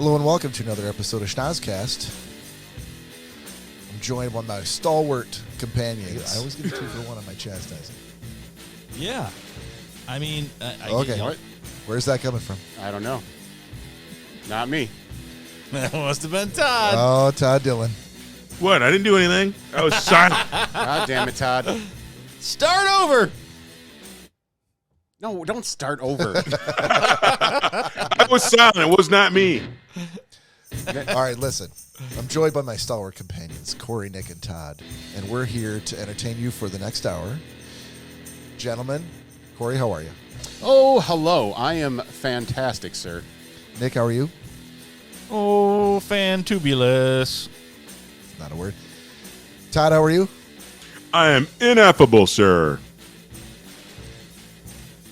Hello and welcome to another episode of Schnozzcast. I'm joined by my stalwart companions. I always get a 2-for-1 on my chastising. Yeah. I mean, okay. What? Where's that coming from? I don't know. Not me. That must have been Todd. Oh, Todd Dillon. What? I didn't do anything. I was silent. God damn it, Todd. Start over. No, don't start over. I was silent. It was not me. All right, listen. I'm joined by my stalwart companions, Cory, Nick, and Todd, and we're here to entertain you for the next hour. Gentlemen, Cory, how are you? Oh, hello. I am fantastic, sir. Nick, how are you? Oh, fantubulous. It's not a word. Todd, how are you? I am ineffable, sir.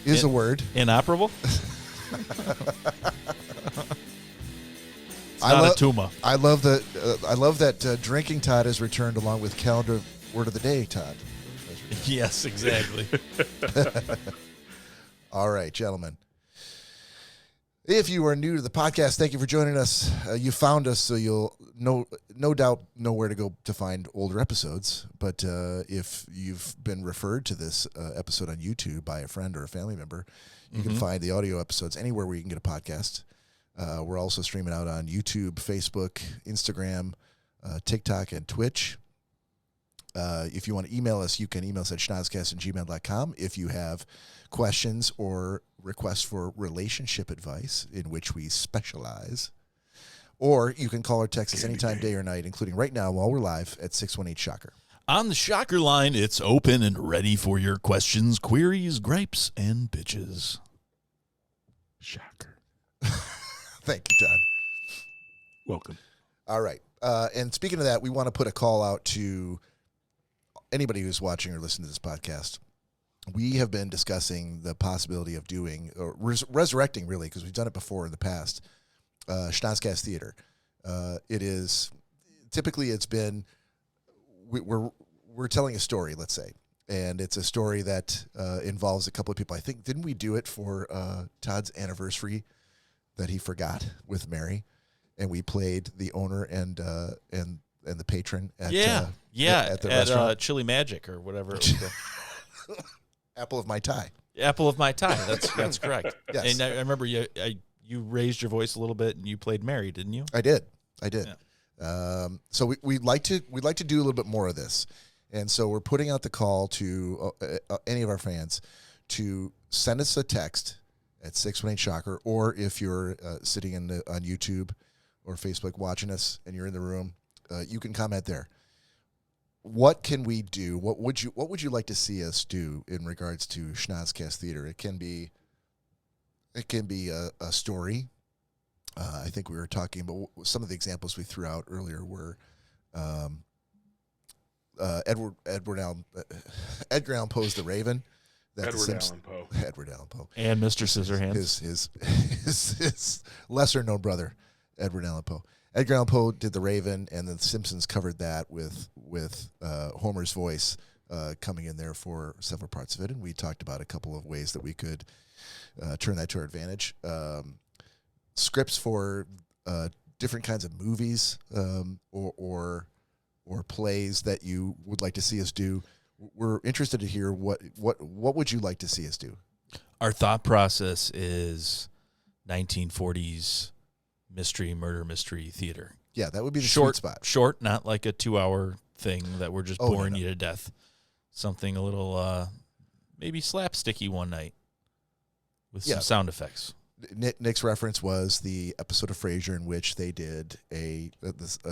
Is a word. Inoperable? It's I not lo- a tuma. I love that drinking Todd has returned along with calendar word of the day, Todd. Yes, exactly. All right, gentlemen. If you are new to the podcast, thank you for joining us. You found us, so you'll no doubt know where to go to find older episodes. But if you've been referred to this episode on YouTube by a friend or a family member, you can find the audio episodes anywhere where you can get a podcast. We're also streaming out on YouTube, Facebook, Instagram, TikTok, and Twitch. If you want to email us, you can email us at schnozzcast@gmail.com if you have questions or requests for relationship advice, in which we specialize. Or you can call or text us anytime, day or night, including right now while we're live at 618-SHOCKER. On the Shocker line, it's open and ready for your questions, queries, gripes, and bitches. Shocker. Thank you, Todd. Welcome. All right. And speaking of that, we want to put a call out to anybody who's watching or listening to this podcast. We have been discussing the possibility of doing, or resurrecting really, because we've done it before in the past, Schnozzcast Theater. It is, typically it's been, we're telling a story, let's say, and it's a story that involves a couple of people. I think, didn't we do it for Todd's anniversary that he forgot with Mary? And we played the owner and the patron at at the restaurant. Chili Magic or whatever it was called. Apple of my tie. Apple of my tie. That's correct. Yes. And I remember you raised your voice a little bit and you played Mary, didn't you? I did. Yeah. So we'd like to do a little bit more of this, and so we're putting out the call to any of our fans to send us a text at 618-SHOCKER, or if you're sitting on YouTube or Facebook watching us and you're in the room, you can comment there. What can we do? What would you like to see us do in regards to Schnozzcast Theater? It can be a story. I think we were talking about some of the examples we threw out earlier were Edgar Allan Poe's The Raven. Edward Allan Poe. And Mr. Scissorhands. His lesser known brother, Edward Allan Poe. Edgar Allan Poe did The Raven, and The Simpsons covered that with Homer's voice coming in there for several parts of it. And we talked about a couple of ways that we could turn that to our advantage. Scripts for different kinds of movies or plays that you would like to see us do. We're interested to hear what would you like to see us do? Our thought process is 1940s murder mystery theater. Yeah, that would be the sweet spot. Short, not like a 2-hour thing that we're just boring no. you to death. Something a little maybe slapsticky one night with some sound effects. Nick's reference was the episode of Frasier in which they did a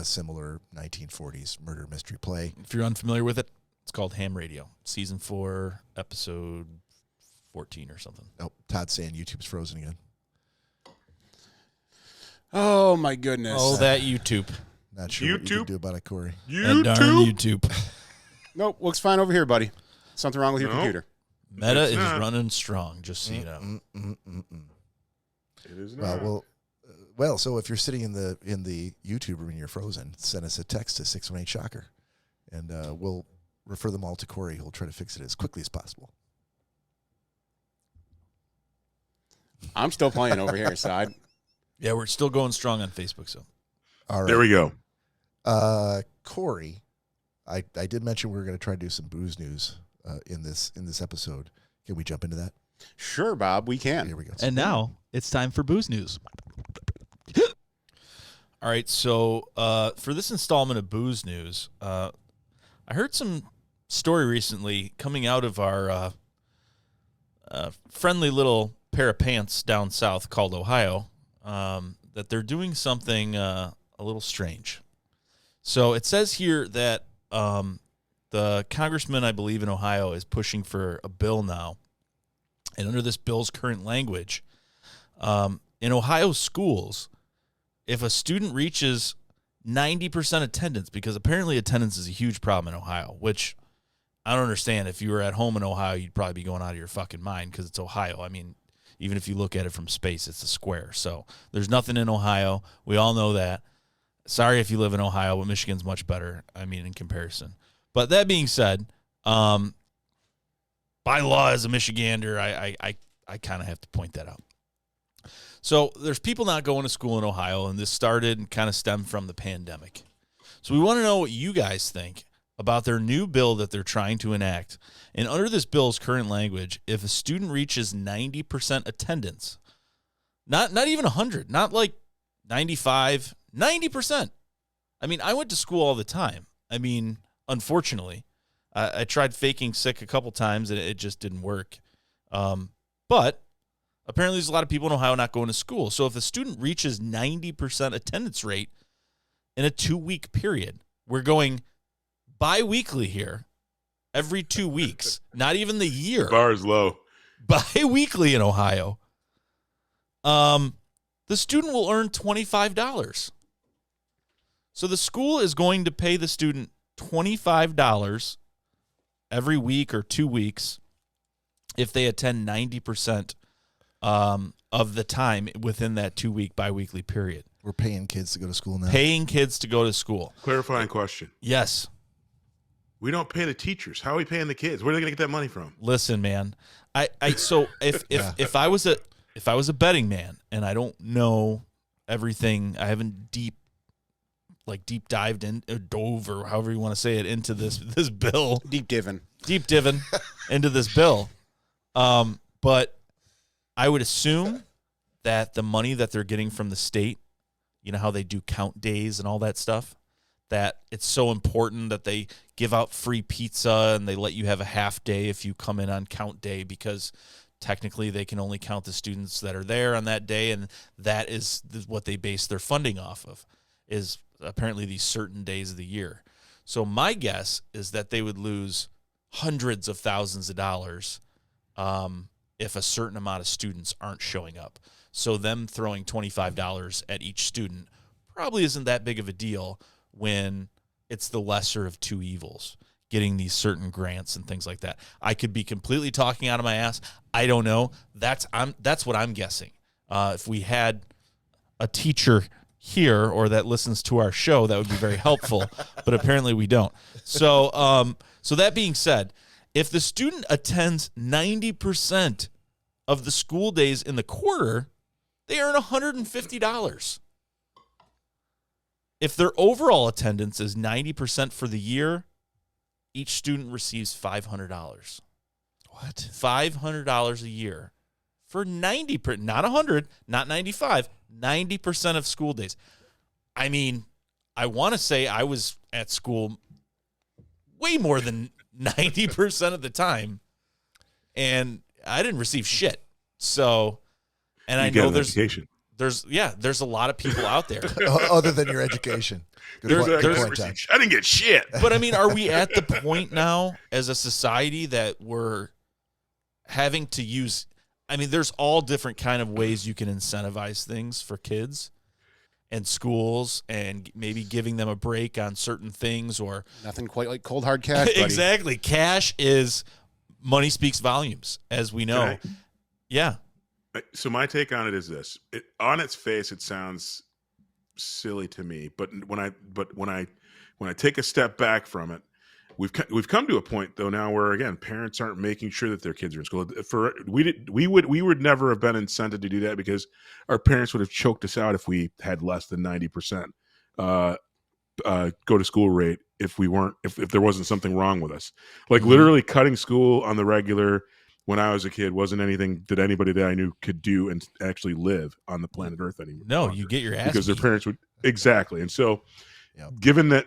similar 1940s murder mystery play. If you're unfamiliar with it, it's called Ham Radio, season 4, episode 14 or something. Oh, Todd's saying YouTube's frozen again. Oh, my goodness. Oh, that YouTube. Not sure what you can do about it, Cory. That darn YouTube. Nope, looks fine over here, buddy. Something wrong with your computer. Meta is running strong, just so you know. It is not. Well, so if you're sitting in the YouTube room and you're frozen, send us a text to 618-SHOCKER, and we'll refer them all to Cory. He'll try to fix it as quickly as possible. I'm still playing over here, so Yeah, we're still going strong on Facebook. So, All right. There we go. Cory, I did mention we were going to try to do some booze news in this episode. Can we jump into that? Sure, Bob, we can. Here we go. And now it's time for booze news. all right. So, for this installment of Booze News, I heard some story recently coming out of our friendly little pair of pants down south called Ohio, that they're doing something a little strange. So it says here that the congressman, I believe, in Ohio is pushing for a bill now. And under this bill's current language, in Ohio schools, if a student reaches 90% attendance, because apparently attendance is a huge problem in Ohio, which I don't understand. If you were at home in Ohio, you'd probably be going out of your fucking mind because it's Ohio. I mean, even if you look at it from space, it's a square. So there's nothing in Ohio. We all know that. Sorry if you live in Ohio, but Michigan's much better, I mean, in comparison. But that being said, by law as a Michigander, I kind of have to point that out. So there's people not going to school in Ohio, and this started and kind of stemmed from the pandemic. So we want to know what you guys think about their new bill that they're trying to enact. And under this bill's current language, if a student reaches 90% attendance, not even 100, not like 95, 90%. I mean, I went to school all the time. I mean, unfortunately, I tried faking sick a couple times, and it just didn't work. But apparently there's a lot of people in Ohio not going to school. So if a student reaches 90% attendance rate in a 2-week period, we're going bi-weekly here, every 2 weeks, not even the year. Bar is low. Bi-weekly in Ohio. The student will earn $25. So the school is going to pay the student $25 every week or 2 weeks if they attend 90% of the time within that 2-week bi-weekly period. We're paying kids to go to school now. Paying kids to go to school. Clarifying question. Yes. We don't pay the teachers. How are we paying the kids? Where are they going to get that money from? Listen, man. So if I was a betting man and I don't know everything, I haven't deep dived in, or dove, or however you want to say it, into this bill. Deep divin into this bill. But I would assume that the money that they're getting from the state, you know how they do count days and all that stuff, that it's so important that they give out free pizza and they let you have a half day if you come in on count day, because technically they can only count the students that are there on that day, and that is what they base their funding off of, is apparently these certain days of the year. So my guess is that they would lose hundreds of thousands of dollars if a certain amount of students aren't showing up. So them throwing $25 at each student probably isn't that big of a deal when it's the lesser of two evils, getting these certain grants and things like that. I could be completely talking out of my ass. I don't know. That's what I'm guessing. If we had a teacher here or that listens to our show, that would be very helpful, but apparently we don't. So that being said, if the student attends 90% of the school days in the quarter, they earn $150. If their overall attendance is 90% for the year, each student receives $500. What? $500 a year for 90%, not 100, not 95, 90% of school days. I mean, I want to say I was at school way more than 90% of the time, and I didn't receive shit. So, and I know there's a lot of people out there other than your education. I didn't get shit. But I mean, are we at the point now as a society that we're having to use? I mean, there's all different kind of ways you can incentivize things for kids and schools, and maybe giving them a break on certain things, or nothing quite like cold hard cash. Buddy. Exactly, cash is money speaks volumes, as we know. Yeah. So my take on it is this: on its face, it sounds silly to me, but when I take a step back from it, we've come to a point though now where again parents aren't making sure that their kids are in school. We would never have been incented to do that because our parents would have choked us out if we had less than 90% go to school rate if there wasn't something wrong with us. Like literally cutting school on the regular when I was a kid wasn't anything that anybody that I knew could do and actually live on the planet Earth anymore. No, you get your ass because their beat. parents would exactly. And so, given that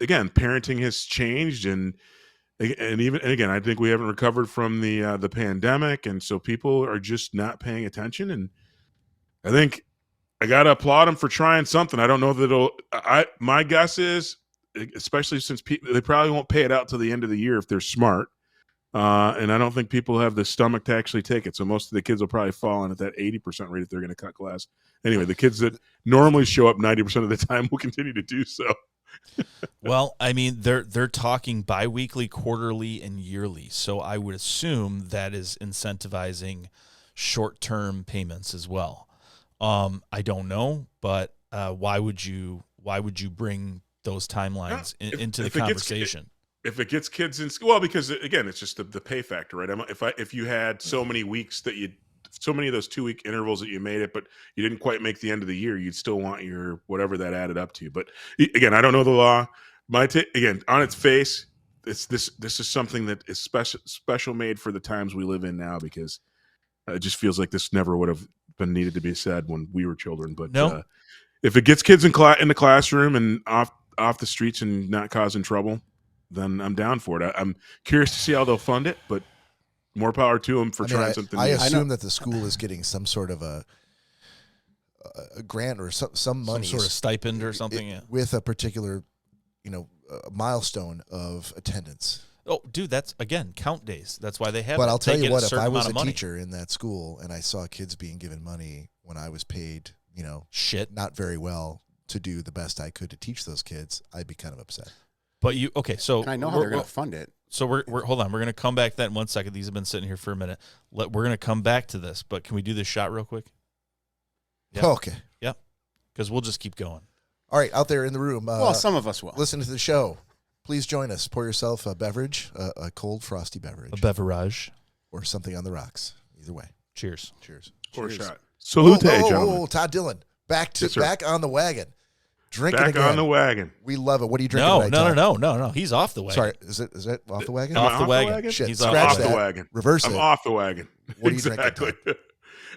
again, parenting has changed, and again, I think we haven't recovered from the pandemic, and so people are just not paying attention. And I think I gotta applaud them for trying something. I don't know that my guess is, especially since they probably won't pay it out till the end of the year if they're smart. And I don't think people have the stomach to actually take it. So most of the kids will probably fall in at that 80% rate if they're going to cut class. Anyway, the kids that normally show up 90% of the time will continue to do so. Well, I mean, they're talking biweekly, quarterly, and yearly. So I would assume that is incentivizing short-term payments as well. I don't know, but why would you bring those timelines into the conversation? If it gets kids in school, well, because again, it's just the pay factor, right? If you had so many weeks so many of those 2-week intervals that you made it, but you didn't quite make the end of the year, you'd still want your whatever that added up to. But again, I don't know the law. Again, on its face, this is something that is special made for the times we live in now, because it just feels like this never would have been needed to be said when we were children. But no. If it gets kids in the classroom and off the streets and not causing trouble, then I'm down for it. I'm curious to see how they'll fund it, but more power to them for trying something new. I assume that the school is getting some sort of a grant or some money, some sort of stipend or something, with a particular, milestone of attendance. Oh, dude, that's again count days. That's why they have. But I'll tell you what: if I was a money. teacher in that school and I saw kids being given money when I was paid, not very well to do the best I could to teach those kids, I'd be kind of upset. But so and I know how they're going to fund it. So we're hold on. We're going to come back to that in 1 second. These have been sitting here for a minute. We're going to come back to this, but can we do this shot real quick? Yep. Okay. Yep. Because we'll just keep going. All right, out there in the room. Well, some of us will. Listen to the show. Please join us. Pour yourself a beverage, a cold, frosty beverage. A beverage. Or something on the rocks. Either way. Cheers. Or Cheers. shot. Salute, gentlemen. Todd Dillon. Back on the wagon. Drinking back again. on the wagon. We love it. What are you drinking tonight, No. He's off the wagon. Sorry, is it off the wagon? Off the wagon. Shit, He's scratch off the wagon. Reverse I'm it. off the wagon. What are you drinking?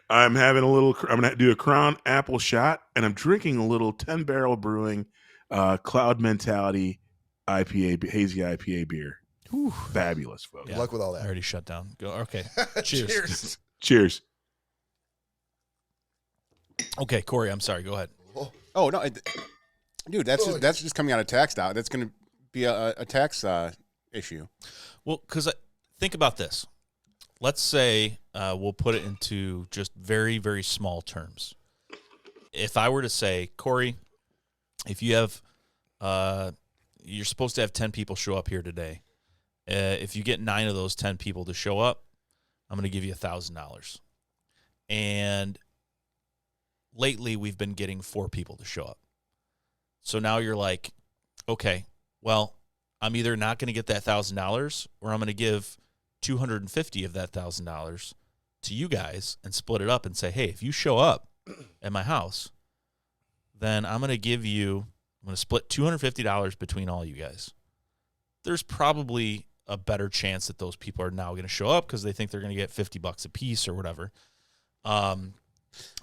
I'm having I'm going to do a Crown Apple shot, and I'm drinking a little 10-barrel brewing Cloud Mentality IPA, hazy IPA beer. Whew. Fabulous, folks. Good luck with all that. I already shut down. Go. Okay. Cheers. Cheers. Okay, Cory, I'm sorry. Go ahead. Oh, no. Dude, that's just coming out of tax out. That's going to be a tax issue. Well, because think about this. Let's say we'll put it into just very, very small terms. If I were to say, Cory, if you have, you're supposed to have 10 people show up here today. If you get 9 of those 10 people to show up, I'm going to give you $1,000. And lately we've been getting 4 people to show up. So now you're like, okay, well, I'm either not going to get that $1,000 or I'm going to give $250 of that $1,000 to you guys and split it up and say, hey, if you show up at my house, then I'm going to split $250 between all you guys. There's probably a better chance that those people are now going to show up because they think they're going to get $50 a piece or whatever.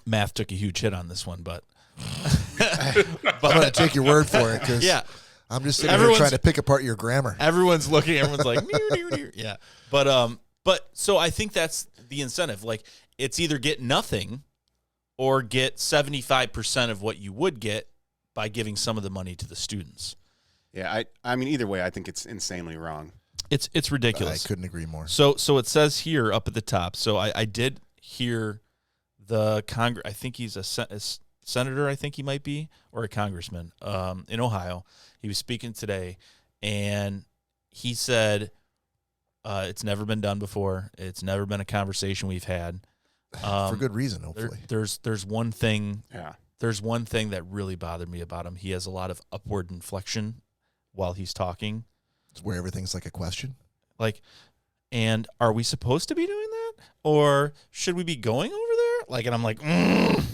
Math took a huge hit on this one, but I'm going to take your word for it because I'm just sitting here trying to pick apart your grammar. Everyone's looking. Everyone's like, yeah. But so I think that's the incentive. Like, it's either get nothing or get 75% of what you would get by giving some of the money to the students. Yeah, I mean, either way, I think it's insanely wrong. It's ridiculous. I couldn't agree more. So it says here up at the top. So I did hear the I think he's a senator, I think he might be, or a congressman in Ohio. He was speaking today, and he said it's never been done before. It's never been a conversation we've had. For good reason, hopefully. There's one thing. Yeah. There's one thing that really bothered me about him. He has a lot of upward inflection while he's talking. Where everything's like a question. Like, and are we supposed to be doing that? Or should we be going over there? Like, and I'm like,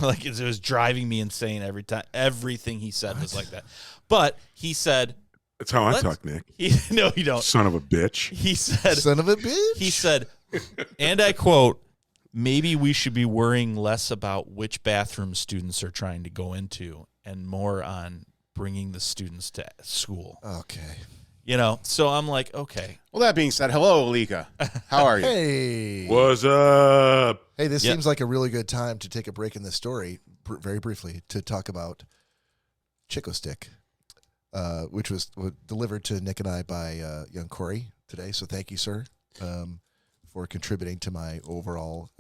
like it was driving me insane every time. Everything he said was like that. But he said, That's how I talk, Nick. No, you don't. Son of a bitch. He said, son of a bitch. He said, and I quote, maybe we should be worrying less about which bathroom students are trying to go into and more on bringing the students to school. Okay. You know, so I'm like, okay. Well, that being said, hello, Alika. How are you? Hey. What's up? Hey, this seems like a really good time to take a break in this story, very briefly, to talk about Chico Stick, which was delivered to Nick and I by young Cory today. So thank you, sir, for contributing to my overall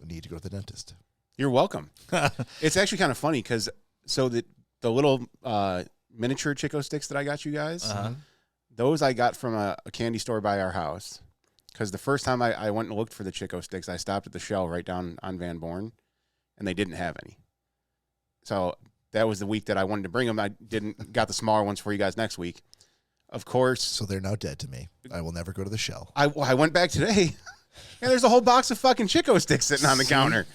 need to go to the dentist. You're welcome. It's actually kind of funny because the little miniature Chico Sticks that I got you guys, those I got from a candy store by our house. Because the first time I went and looked for the Chico Sticks, I stopped at the Shell right down on Van Born, and they didn't have any. So that was the week that I wanted to bring them. I got the smaller ones for you guys next week. Of course. So they're now dead to me. I will never go to the Shell. I went back today, and there's a whole box of fucking Chico Sticks sitting on the counter.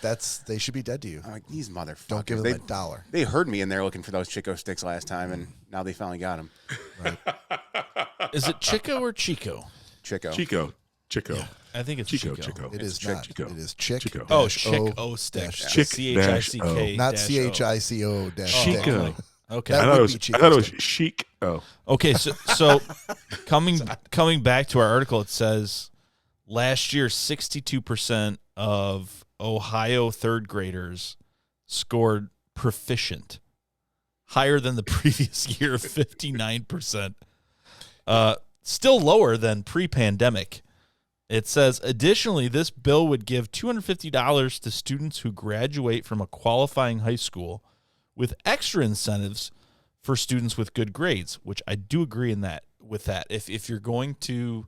They should be dead to you. I'm like, these motherfuckers. Don't give them $1. They heard me in there looking for those Chico Sticks last time, and now they finally got them. Right. Is it Chico or Chico? Chico. Chico. I think it's Chico. It is Chick. not. Chico. It is Chick. Chico. Oh, Chico Stick. Chick CHICK. Not CHICO. Chico. Okay. That I thought would be it was Chico chic. Oh. Okay, so coming back to our article, it says last year 62% of Ohio third graders scored proficient, higher than the previous year of 59%. Still lower than pre-pandemic. It says, additionally, this bill would give $250 to students who graduate from a qualifying high school with extra incentives for students with good grades, which I do agree with that. If you're going to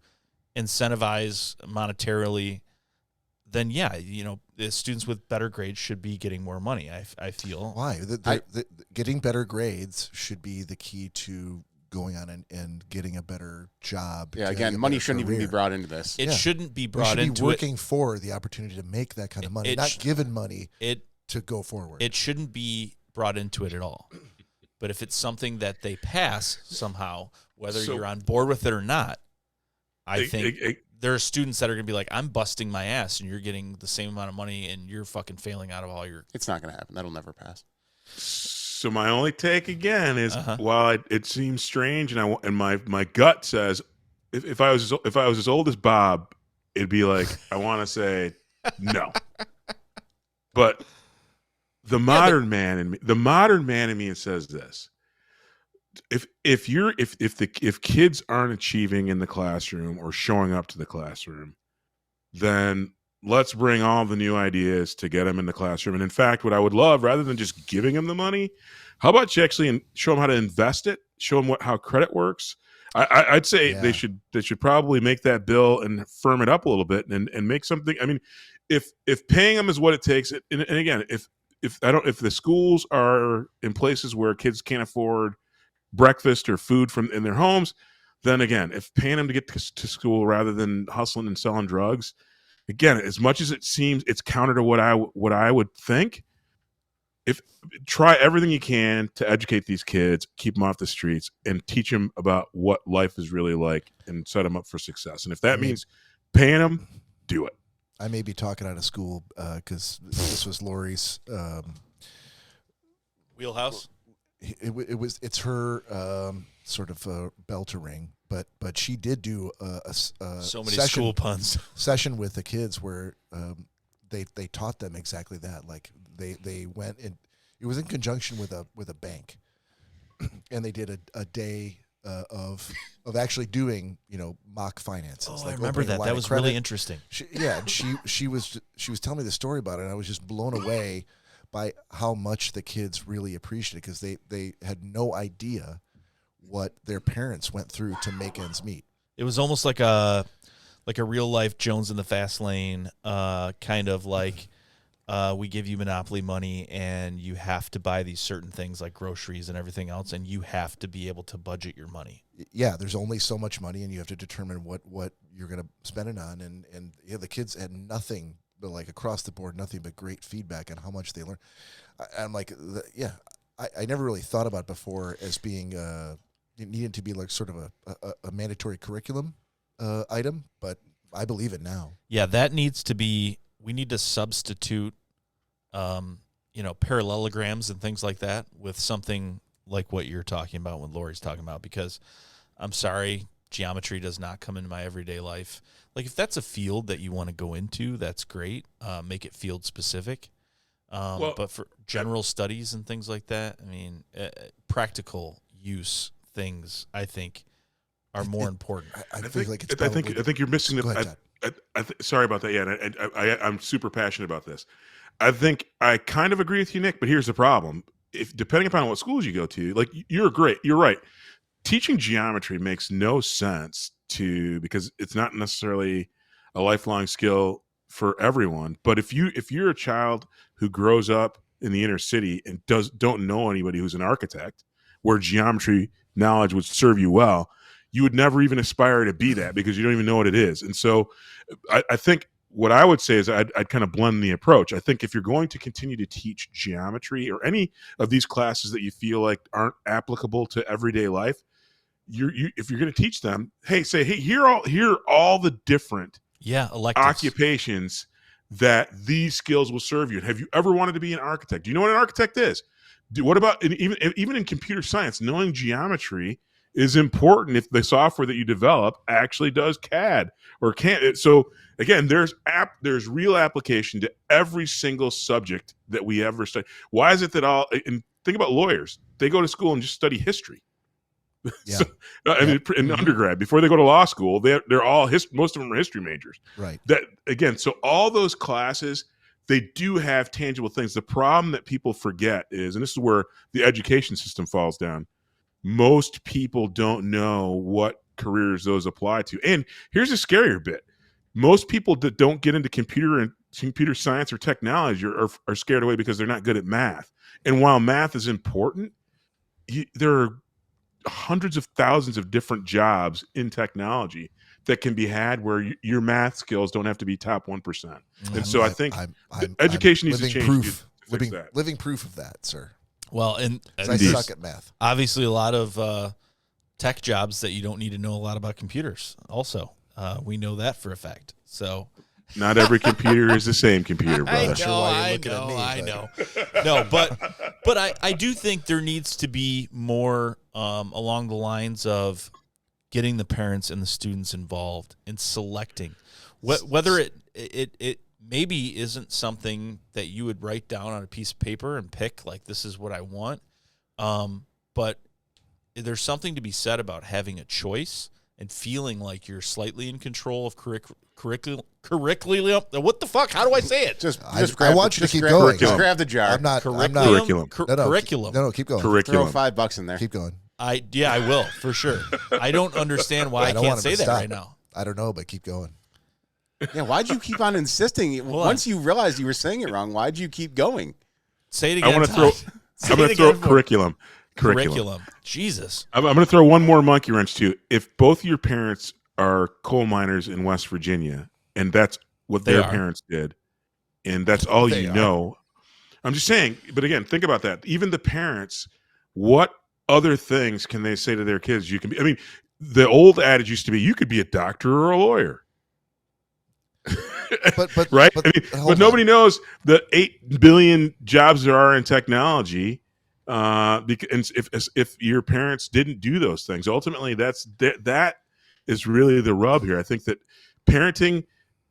incentivize monetarily, then yeah, the students with better grades should be getting more money, I feel. Why? Getting better grades should be the key to going on and getting a better job. Yeah, again, money shouldn't even be brought into this. It shouldn't be brought into it. into be working for the opportunity to make that kind of money, not given money to go forward. It shouldn't be brought into it at all. But if it's something that they pass somehow, whether you're on board with it or not, I think there are students that are going to be like, I'm busting my ass and you're getting the same amount of money and you're fucking failing out of all your... It's not going to happen. That'll never pass. So my only take again is while it seems strange and my gut says if I was as old as Bob, it'd be like I want to say no. But the modern man in me says this. If kids aren't achieving in the classroom or showing up to the classroom, then let's bring all the new ideas to get them in the classroom. And in fact, what I would love, rather than just giving them the money, how about you actually show them how to invest it, show them how credit works. I'd say they should probably make that bill and firm it up a little bit and make something. I mean, if paying them is what it takes, and again, if the schools are in places where kids can't afford breakfast or food in their homes, then again, if paying them to get to school rather than hustling and selling drugs, again, as much as it seems it's counter to what I would think, try everything you can to educate these kids, keep them off the streets, and teach them about what life is really like and set them up for success. And if that means paying them, do it. I may be talking out of school because this was Lori's wheelhouse. It's her sort of bell to ring, but she did do so many school puns session with the kids where they taught them exactly that. Like they went and it was in conjunction with a bank, and they did a day of actually doing mock finances. Oh, like I remember that. That was really interesting. She was telling me the story about it, and I was just blown away by how much the kids really appreciated it, because they had no idea what their parents went through to make ends meet. It was almost like a real life Jones in the Fast Lane, kind of like we give you monopoly money and you have to buy these certain things like groceries and everything else, and you have to be able to budget your money. Yeah, there's only so much money, and you have to determine what you're going to spend it on. And yeah, the kids had nothing but like across the board, nothing but great feedback on how much they learn. I'm like, I never really thought about it before as being it needed to be like sort of a mandatory curriculum item, but I believe it now. Yeah, that needs to be. We need to substitute, parallelograms and things like that with something like what you're talking about, what Lori's talking about, because I'm sorry, geometry does not come into my everyday life. Like, if that's a field that you want to go into, that's great. Make it field specific. But for general studies and things like that, I mean, practical use things, I think, are more important. I think like it's I think you're missing Go ahead, Todd. Sorry about that. Yeah, I'm super passionate about this. I think I kind of agree with you, Nick. But here's the problem: if depending upon what schools you go to, like you're right. Teaching geometry makes no sense because it's not necessarily a lifelong skill for everyone. But if you're a child who grows up in the inner city and don't know anybody who's an architect, where geometry knowledge would serve you well, you would never even aspire to be that because you don't even know what it is. And so I think what I would say is I'd kind of blend the approach. I think if you're going to continue to teach geometry or any of these classes that you feel like aren't applicable to everyday life, if you're going to teach them, here are all the different electives. occupations that these skills will serve you. Have you ever wanted to be an architect? Do you know what an architect is? What about even in computer science, knowing geometry is important if the software that you develop actually does CAD or can't. So again, there's real application to every single subject that we ever study. Why is it that and think about lawyers, they go to school and just study history. Yeah. So, in undergrad, before they go to law school, they're all most of them are history majors. Right. That again, so all those classes, they do have tangible things. The problem that people forget is, and this is where the education system falls down, most people don't know what careers those apply to. And here's a scarier bit. Most people that don't get into computer science or technology are scared away because they're not good at math. And while math is important, there are hundreds of thousands of different jobs in technology that can be had where your math skills don't have to be top 1%. And so I think education needs to change. Living proof of that, sir. Well, and I suck at math. Obviously, a lot of tech jobs that you don't need to know a lot about computers. Also, we know that for a fact. So, not every computer is the same computer, brother. I know. No, but I do think there needs to be more along the lines of getting the parents and the students involved in selecting whether it maybe isn't something that you would write down on a piece of paper and pick, like, this is what I want. But there's something to be said about having a choice and feeling like you're slightly in control of curriculum. What the fuck? How do I say it? I want you to keep going. Just grab the jar. I'm not. Curriculum. Curriculum. No, keep going. Curriculum. Throw $5 in there. Keep going. I will, for sure. I don't understand why I can't say that right now. I don't know, but keep going. Yeah, why'd you keep on insisting? Once you realized you were saying it wrong, why'd you keep going? Say it again. I'm going to throw curriculum. Jesus. I'm going to throw one more monkey wrench too. If both of your parents are coal miners in West Virginia, and that's what their parents did, and that's all you know, I'm just saying. But again, think about that. Even the parents, what other things can they say to their kids? You can be. I mean, the old adage used to be, you could be a doctor or a lawyer. Right? But nobody knows the 8 billion jobs there are in technology. Because if your parents didn't do those things, ultimately that is really the rub here. I think that parenting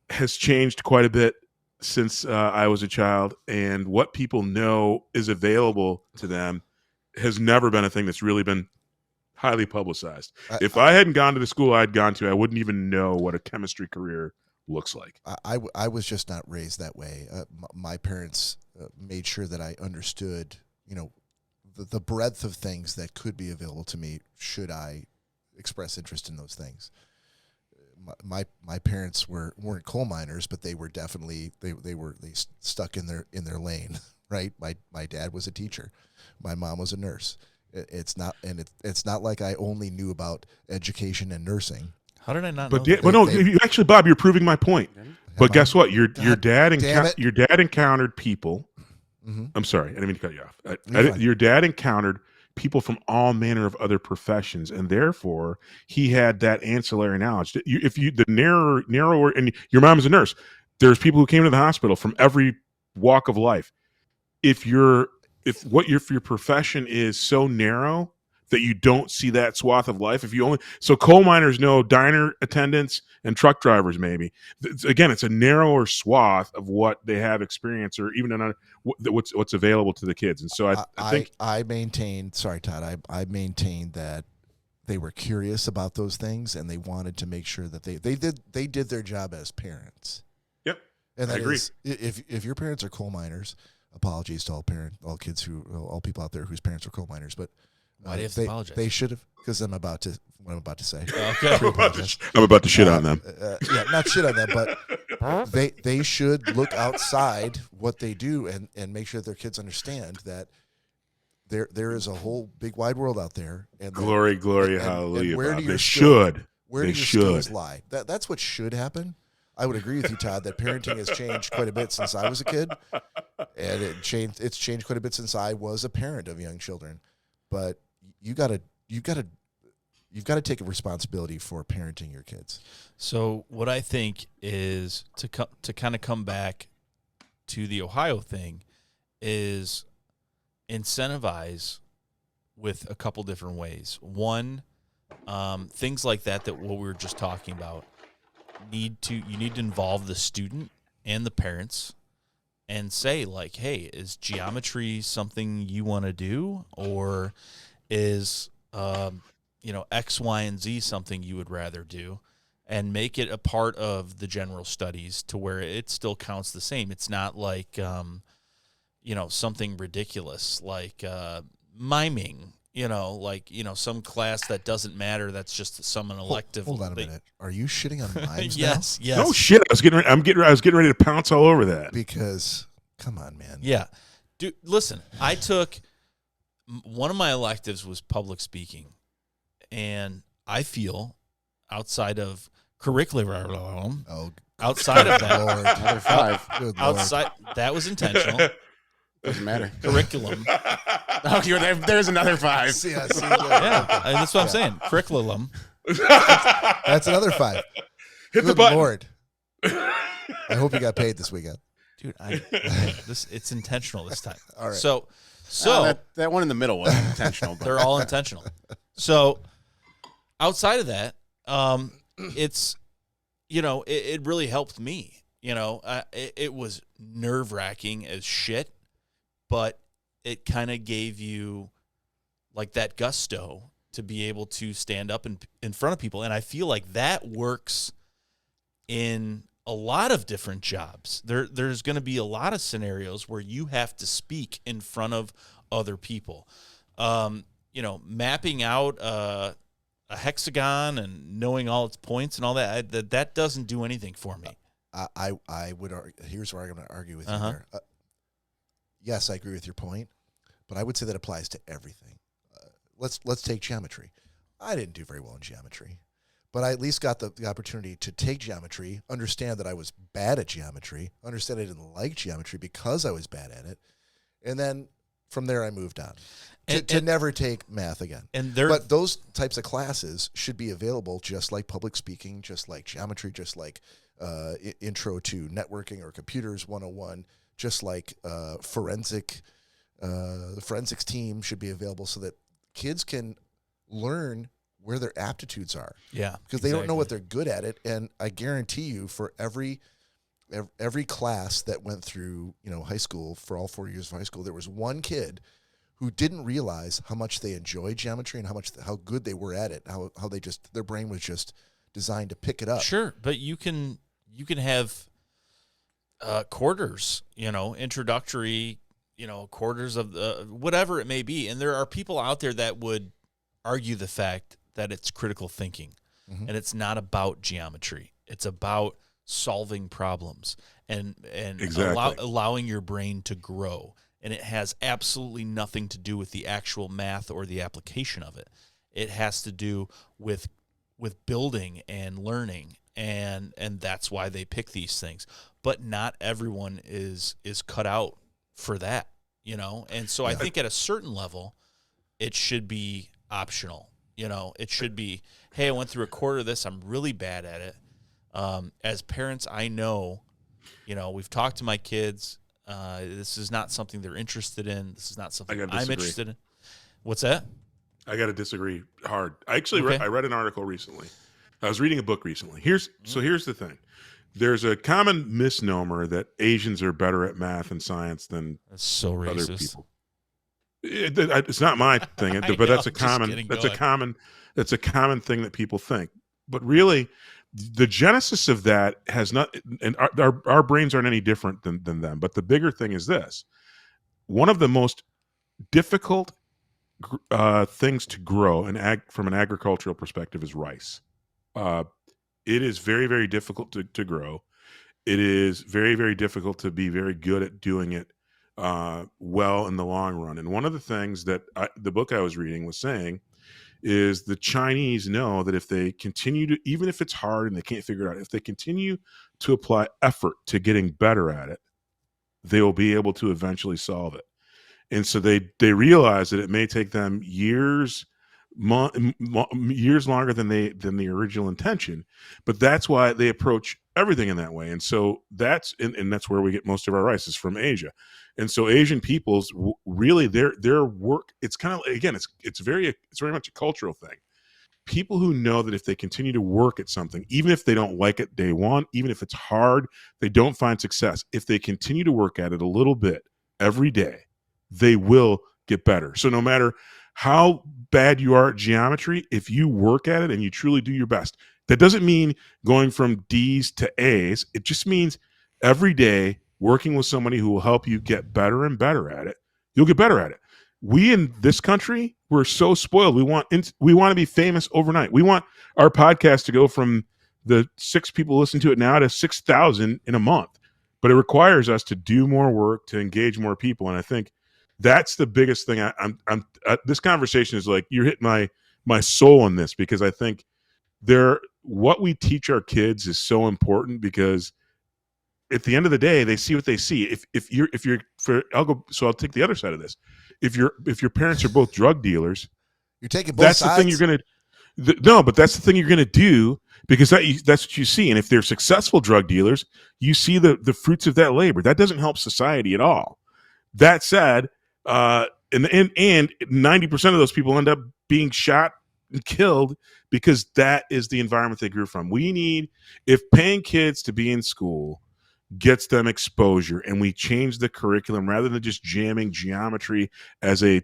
has changed quite a bit since I was a child, and what people know is available to them has never been a thing that's really been highly publicized. If I hadn't gone to the school I'd gone to, I wouldn't even know what a chemistry career looks like. I was just not raised that way. My parents made sure that I understood, the breadth of things that could be available to me should I express interest in those things. my parents weren't coal miners, but they were definitely they stuck in their lane, right? My dad was a teacher, my mom was a nurse. It's not like I only knew about education and nursing. How did I not But know that? actually, Bob, you're proving my point. But guess what? Your dad encountered people. Mm-hmm. I'm sorry, I didn't mean to cut you off. Your dad encountered people from all manner of other professions, and therefore he had that ancillary knowledge. The narrower, and your mom is a nurse. There's people who came to the hospital from every walk of life. If your profession is so narrow that you don't see that swath of life, so coal miners know diner attendants and truck drivers, maybe. Again, it's a narrower swath of what they have experience, or even what's available to the kids. And so I think I maintained. Sorry, Todd. I maintained that they were curious about those things, and they wanted to make sure that they did their job as parents. Yep, and I agree. If your parents are coal miners, apologies to all people out there whose parents are coal miners, but why do you have to apologize? They should have, because I'm about to say. Okay, I'm about to shit on them. Yeah, not shit on them, but they should look outside what they do and make sure their kids understand that there is a whole big wide world out there. And glory, hallelujah. And where do your skills lie? That's what should happen. I would agree with you, Todd, that parenting has changed quite a bit since I was a kid, and it's changed quite a bit since I was a parent of young children. But you've got to take a responsibility for parenting your kids. So what I think is to kind of come back to the Ohio thing is incentivize with a couple different ways. One, things like that what we were just talking about. You need to involve the student and the parents and say, like, hey, is geometry something you want to do, or is X, Y, and Z something you would rather do, and make it a part of the general studies to where it still counts the same. It's not like something ridiculous like miming. Some class that doesn't matter. That's just some elective. Hold on a minute. Are you shitting on mimes? Yes. No shit. I was getting ready to pounce all over that. Because come on, man. Yeah, dude. Listen, I took one of my electives was public speaking, and I feel outside of curriculum, outside of that, Lord. Another 5. Good outside Lord. that was intentional. Doesn't matter. Curriculum. There's another 5. Yeah, That's what I'm saying. Curriculum. That's another 5. Hit the Good button. Lord. I hope you got paid this weekend. Dude, it's intentional this time. All right. So that one in the middle wasn't intentional. But. They're all intentional. So outside of that, it's it really helped me. It was nerve-wracking as shit, but it kind of gave you like that gusto to be able to stand up in front of people. And I feel like that works in a lot of different jobs. There's going to be a lot of scenarios where you have to speak in front of other people. Mapping out a hexagon and knowing all its points and all that doesn't do anything for me. I would argue. Here's where I'm going to argue with you there. Yes, I agree with your point, but I would say that applies to everything. Let's take geometry. I didn't do very well in geometry, but I at least got the opportunity to take geometry, understand that I was bad at geometry, understand I didn't like geometry because I was bad at it, and then from there I moved on to never take math again. But those types of classes should be available just like public speaking, just like geometry, just like intro to networking or computers 101, just like the forensics team should be available so that kids can learn where their aptitudes are. Yeah, because they don't know what they're good at it. And I guarantee you, for every class that went through high school, for all 4 years of high school, there was one kid who didn't realize how much they enjoyed geometry and how good they were at it. How their brain was just designed to pick it up. Sure, but you can have quarters, introductory, quarters of the whatever it may be, and there are people out there that would argue the fact that it's critical thinking. and it's not about geometry. It's about solving problems and Exactly. allowing your brain to grow. And it has absolutely nothing to do with the actual math or the application of it. It has to do with building and learning, and that's why they pick these things. But not everyone is cut out for that, you know? And so I think at a certain level, it should be optional. You know, it should be, hey, I went through a quarter of this. I'm really bad at it. As parents, I know, you know, we've talked to my kids. This is not something they're interested in. This is not something I'm interested in. What's that? I got to disagree hard. I actually Okay. I read an article recently. I was reading a book recently. Here's the thing. There's a common misnomer that Asians are better at math and science than That's so other racist. people. It's not my thing, but that's a common thing that people think. But really, the genesis of that has not, and our brains aren't any different than them. But the bigger thing is this: one of the most difficult things to grow from an agricultural perspective is rice. It is very, very difficult to grow. It is very, very difficult to be very good at doing it well in the long run. And one of the things that the book I was reading was saying is the Chinese know that if they continue to, even if it's hard and they can't figure it out, if they continue to apply effort to getting better at it, they will be able to eventually solve it. And so they realize that it may take them years longer than the original intention, but that's why they approach everything in that way. And so that's where we get most of our rice is from Asia. And so Asian peoples really their work, it's kind of, again, it's very much a cultural thing. People who know that if they continue to work at something, even if they don't like it day one, even if it's hard, they don't find success, if they continue to work at it a little bit every day, they will get better. So no matter how bad you are at geometry, if you work at it and you truly do your best, that doesn't mean going from D's to A's. It just means every day working with somebody who will help you get better and better at it. You'll get better at it. We in this country, we're so spoiled. We want to be famous overnight. We want our podcast to go from the 6 people listening to it now to 6,000 in a month. But it requires us to do more work, to engage more people. And I think that's the biggest thing. This conversation is like, you're hitting my soul on this, because I think what we teach our kids is so important, because at the end of the day, they see what they see. I'll take the other side of this. If your parents are both drug dealers, You're taking both that's sides. the thing you're going to. No, but that's the thing you're going to do, because that's what you see. And if they're successful drug dealers, you see the fruits of that labor. That doesn't help society at all. That said, and 90% of those people end up being shot and killed because that is the environment they grew from. If paying kids to be in school gets them exposure, and we change the curriculum rather than just jamming geometry as a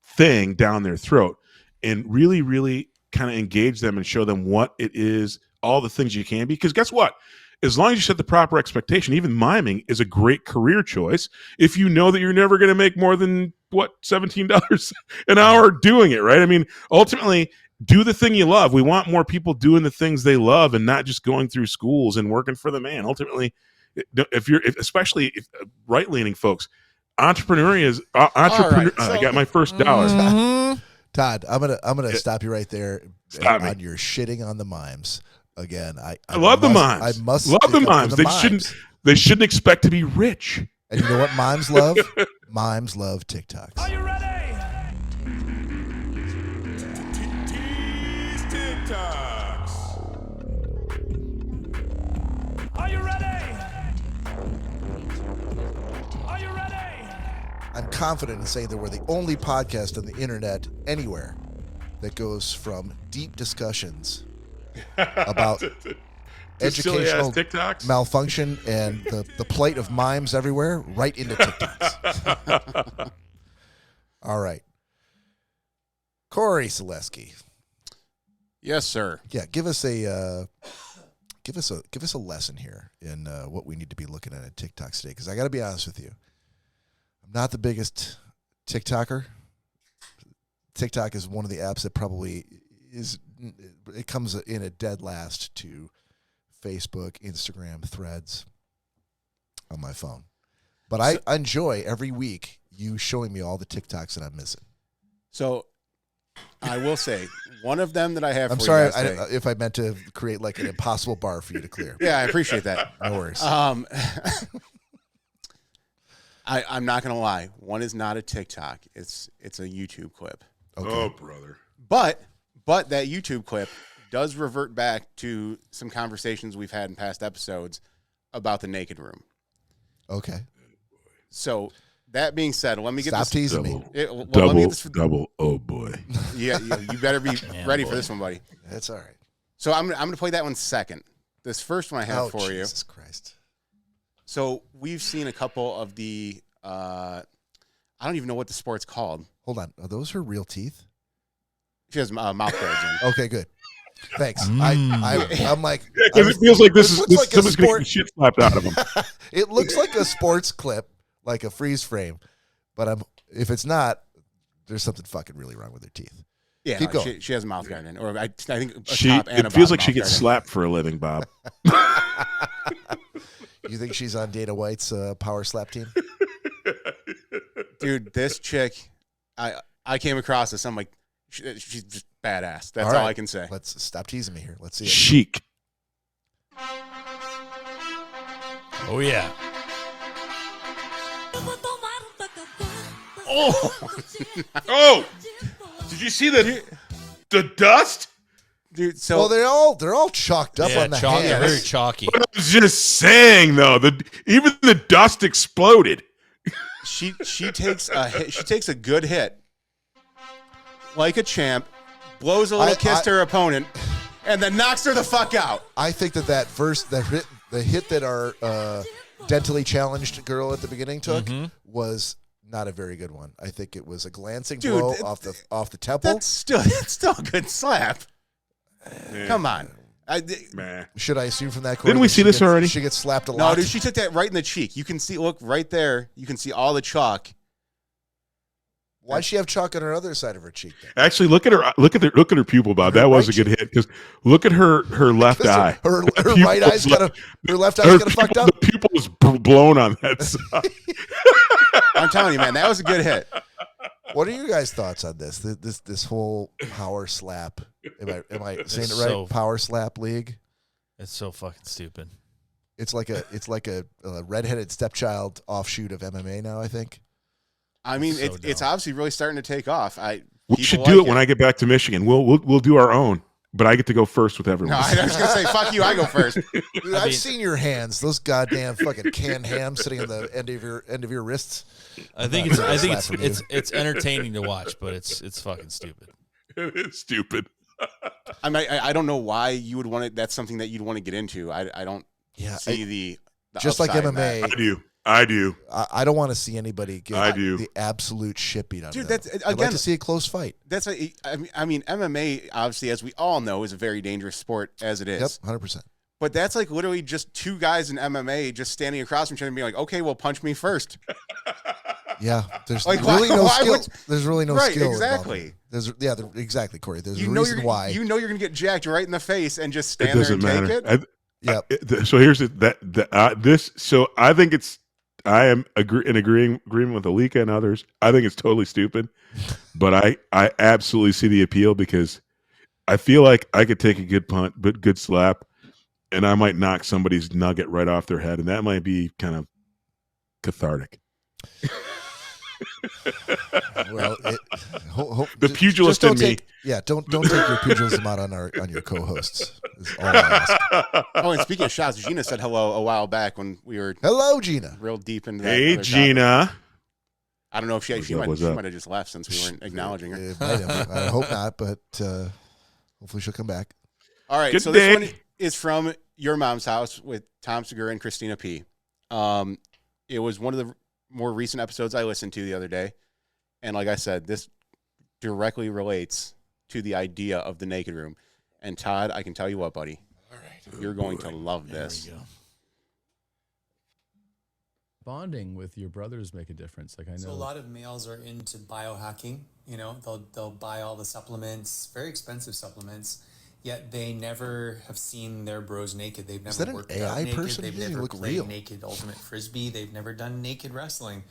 thing down their throat, and really, really kind of engage them and show them what it is, all the things you can be. Because guess what? As long as you set the proper expectation, even miming is a great career choice if you know that you're never going to make more than, $17 an hour doing it, right? I mean, ultimately, do the thing you love. We want more people doing the things they love and not just going through schools and working for the man. Ultimately, especially right-leaning folks, entrepreneur. Right, I got my first dollar. Todd, I'm gonna stop you right there Stop me. on your shitting on the mimes. Again, I love the mimes. I must love the stick up for mimes. They shouldn't expect to be rich. And you know what mimes love? Mimes love TikToks. Are you ready? Are you ready? Are you ready? I'm confident in saying that we're the only podcast on the internet anywhere that goes from deep discussions about educational TikToks. malfunction and the plight of mimes everywhere right into TikToks. All right. Cory Selesky. Yes, sir. Yeah, give us a lesson here in what we need to be looking at TikToks today, because I got to be honest with you. I'm not the biggest TikToker. TikTok is one of the apps that probably it comes in a dead last to Facebook, Instagram, Threads on my phone. But I enjoy every week you showing me all the TikToks that I'm missing. So I will say one of them that I have. I'm for sorry you guys today, if I meant to create like an impossible bar for you to clear. Yeah, I appreciate that. No worries. I'm not gonna lie. One is not a TikTok. It's a YouTube clip. Okay. Oh, brother. But that YouTube clip does revert back to some conversations we've had in past episodes about the naked room. Okay. So that being said, let me get Stop this. teasing me. Let me get this. Double. Oh boy. Yeah, you better be ready for this one, buddy. That's all right. So I'm gonna play that one second. This first one I have for you. Jesus Christ. So we've seen a couple of the. I don't even know what the sport's called. Hold on. Are those her real teeth? She has mouth guards in. Okay, good. Thanks. I'm like, Because it feels like this looks is like a someone's going to sport- get the shit slapped out of them. it looks like a sports clip, like a freeze frame, but if it's not, there's something fucking really wrong with her teeth. Yeah, Keep going. She has a mouth guard in, or I think a She top and it a feels bottom like she mouth gets guard in. slapped for a living, Bob. You think she's on Dana White's power slap team? Dude, this chick, I came across this. I'm like, she's just badass. That's all right. I can say. Let's stop teasing me here. Let's see it. Chic. Oh yeah. Oh, Oh, did you see the dust? Dude, so Well, they're all chalked up yeah, on the chalky, hands. very chalky. But I was just saying though, even the dust exploded. she takes a hit, she takes a good hit, like a champ, blows a little kiss to her opponent, and then knocks her the fuck out. I think the hit that our dentally challenged girl at the beginning took was not a very good one. I think it was a glancing blow off the temple. That's still a good slap. Come on. Meh. Should I assume from that? Corey, Didn't we that see she this gets- already? She gets slapped a No, lot. dude, she took that right in the cheek. You can see, look right there. You can see all the chalk. Why'd she have chalk on her other side of her cheek? Then? Actually, look at her pupil, Bob. That was a good hit because look at her left eye. Her pupil right eye's is got her left eye's got fucked up. The pupil is blown on that side. I'm telling you, man, that was a good hit. What are you guys' thoughts on this? This whole power slap? Am I saying it right? so- Power slap league. It's so fucking stupid. It's like a redheaded stepchild offshoot of MMA now. I think. I mean, So it's dumb. obviously really starting to take off. We should do it when I get back to Michigan. We'll do our own, but I get to go first with everyone. No, I was gonna say, fuck you. I go first. Dude, I've seen your hands. Those goddamn fucking canned hams sitting on the end of your wrists. I think it's entertaining to watch, but it's fucking stupid. It's stupid. I mean, I don't know why you would want it. That's something that you'd want to get into. I don't see the just like upside in that. MMA. I do. I don't want to see anybody get I do. the absolute shit beat out Dude, of them. that's- I'd like again- to see a close fight. That's I mean, MMA obviously, as we all know, is a very dangerous sport as it is. Yep, 100%. But that's like literally just two guys in MMA just standing across from each other and being like, okay, well, punch me first. Yeah, there's Like, really why- no why skill. would- There's really no Right, skill. exactly. Exactly, Corey. There's You a know reason you're why. you know you're gonna get jacked right in the face and just It stand there doesn't and take matter. it. Yep. So here's this. So I think I am in agreement with Alika and others. I think it's totally stupid, but I absolutely see the appeal because I feel like I could take a good punt, but good slap, and I might knock somebody's nugget right off their head, and that might be kind of cathartic. Well, The pugilist don't in me. don't take your pugilism out on your co-hosts. Is all I ask. Oh, and speaking of shots, Gina said hello a while back when we were Hello, Gina. real deep into that. Hey, other topic. Gina. I don't know if she What's might up? have just left since we weren't acknowledging her. It might have. I hope not, but hopefully she'll come back. All right, Good so day. this one is from Your Mom's House with Tom Segura and Christina P. It was one of the more recent episodes I listened to the other day, and like I said, this directly relates to the idea of the naked room. And Todd, I can tell you what, buddy, you're going to love this. There we go. bonding with your brothers make a difference? Like I know So a lot of males are into biohacking. You know, they'll buy all the supplements, very expensive supplements, yet they never have seen their bros naked. They've never that an worked AI out naked. person? They've He doesn't never look played real. naked ultimate frisbee. They've never done naked wrestling.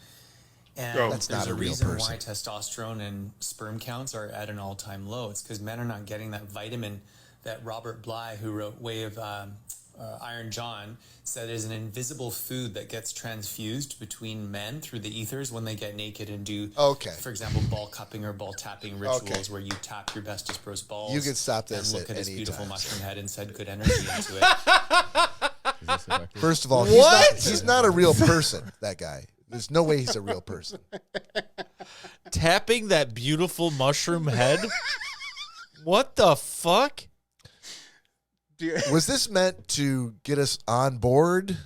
And That's there's not a real reason person. why testosterone and sperm counts are at an all-time low. It's because men are not getting that vitamin that Robert Bly, who wrote Way of Iron John, said is an invisible food that gets transfused between men through the ethers when they get naked and do, for example, ball cupping or ball tapping rituals where you tap your bestest bro's balls. You can stop this and look at at his any beautiful time, mushroom head and send good energy into it. First of all, he's not a real person, that guy. There's no way he's a real person. Tapping that beautiful mushroom head? What the fuck? Was this meant to get us on board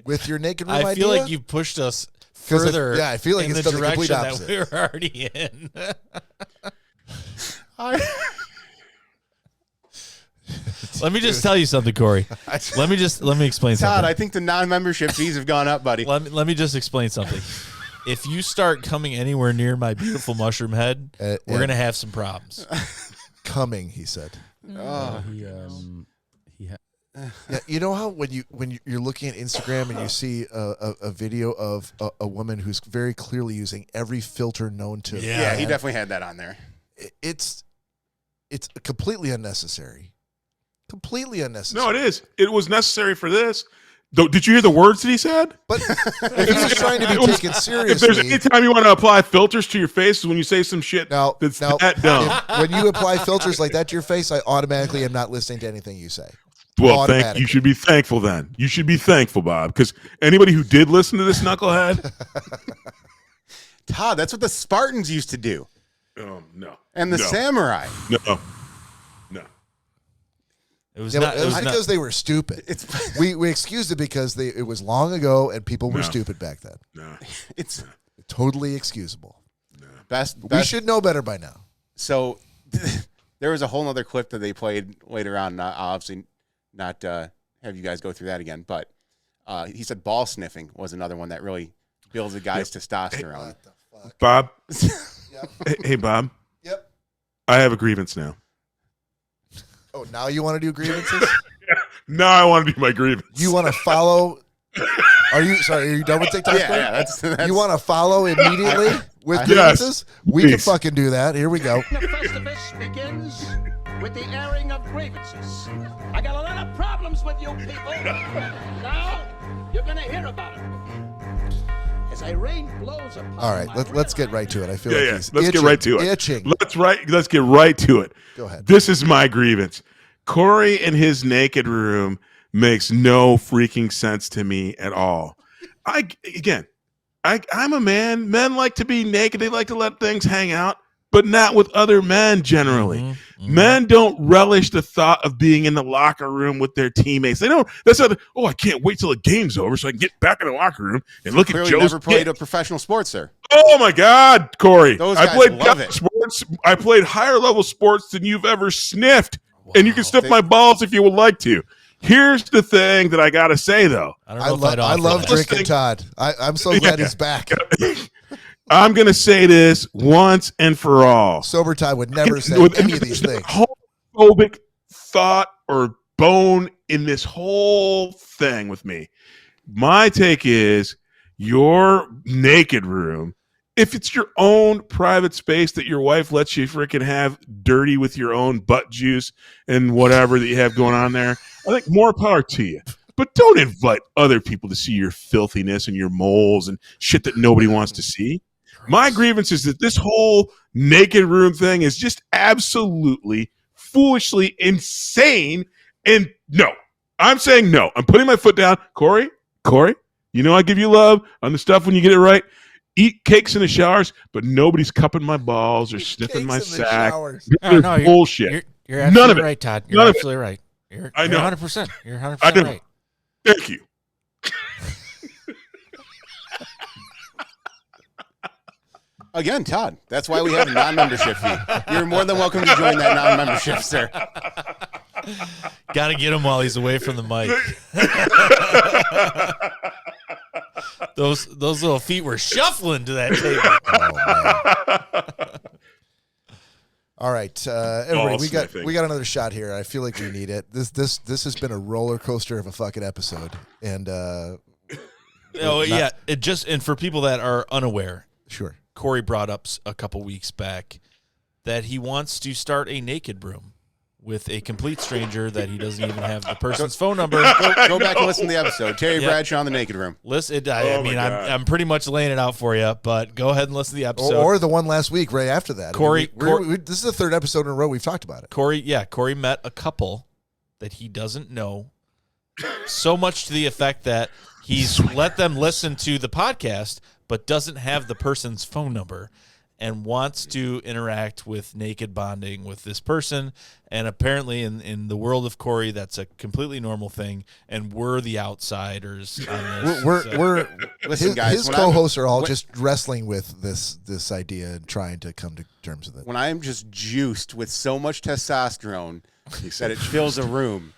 with your naked room idea? I feel like you pushed us further I feel like in it's the done the complete direction opposite. that we were already in. Let me just tell you something, Corey. Let me explain something. Todd, I think the non-membership fees have gone up, buddy. Let me just explain something. If you start coming anywhere near my beautiful mushroom head, we're gonna have some problems. Coming, he said. Oh, Yeah, you know how when you're looking at Instagram and you see a video of a woman who's very clearly using every filter known to yeah, he definitely had that on there. It's completely unnecessary. Completely unnecessary. No, it is. It was necessary for this. Did you hear the words that he said? But if he was trying to be taken seriously, if there's any time you want to apply filters to your face is when you say some shit that's that dumb. When you apply filters like that to your face, I automatically am not listening to anything you say. Well, you should be thankful then. You should be thankful, Bob, because anybody who did listen to this knucklehead. Todd, that's what the Spartans used to do. No. And the samurai. No. It was because they were stupid. We excused it because it was long ago and people were stupid back then. No. It's totally excusable. No. We should know better by now. So there was a whole other clip that they played later on. I'll obviously not have you guys go through that again, but he said ball sniffing was another one that really builds a guy's testosterone. What the fuck? Bob. Yep. Hey, Bob. Yep. I have a grievance now. Oh, now you want to do grievances? Now I want to do my grievance. You want to follow? Are you done with TikTok? Yeah, that's You want to follow immediately with grievances? We can fucking do that. Here we go. The Festivus begins with the airing of grievances. I got a lot of problems with you people. Now you're gonna hear about it. As a rain blows upon All right, let's get right to it. I feel like he's let's itching, get right to it. Itching. Let's get right to it. Go ahead. This is my grievance. Corey in his naked room makes no freaking sense to me at all. I'm a man. Men like to be naked. They like to let things hang out, but not with other men generally. Mm-hmm. Men don't relish the thought of being in the locker room with their teammates. They don't. That's not. Oh, I can't wait till the game's over so I can get back in the locker room and look at Joe's. Never played a professional sports, sir. Oh my God, Corey! Those I guys played love it. sports. I played higher level sports than you've ever sniffed, and you can sniff my balls if you would like to. Here's the thing that I gotta say though. I love drinking Todd. I'm so glad he's back. I'm going to say this once and for all. Sober Todd would never say any of these things. Homophobic thought or bone in this whole thing with me. My take is your naked room, if it's your own private space that your wife lets you freaking have dirty with your own butt juice and whatever that you have going on there, I think more power to you. But don't invite other people to see your filthiness and your moles and shit that nobody wants to see. My grievance is that this whole naked room thing is just absolutely foolishly insane. And no, I'm saying no. I'm putting my foot down. Corey, you know I give you love on the stuff when you get it right. Eat cakes in the showers, but nobody's cupping my balls or sniffing my sack. No, bullshit. You're absolutely right, Todd. You're absolutely right. You're 100%. You're 100% right. Thank you. Again, Todd, that's why we have a non-membership fee. You're more than welcome to join that non-membership, sir. Got to get him while he's away from the mic. Those little feet were shuffling to that table. Oh, man. All right, everybody, we got another shot here. I feel like we need it. This has been a roller coaster of a fucking episode, and and for people that are unaware, sure, Cory brought up a couple weeks back that he wants to start a naked room with a complete stranger that he doesn't even have the person's phone number. Go back and listen to the episode. Terry Bradshaw in the naked room. Listen, I'm pretty much laying it out for you, but go ahead and listen to the episode. Or the one last week, right after that. Cory, this is the third episode in a row we've talked about it. Cory met a couple that he doesn't know, so much to the effect that he's let them listen to the podcast, but doesn't have the person's phone number, and wants to interact with naked bonding with this person. And apparently in the world of Cory, that's a completely normal thing, and we're the outsiders on this. Listen, guys, his co-hosts are all just wrestling with this idea and trying to come to terms with it. When I am just juiced with so much testosterone that it fills a room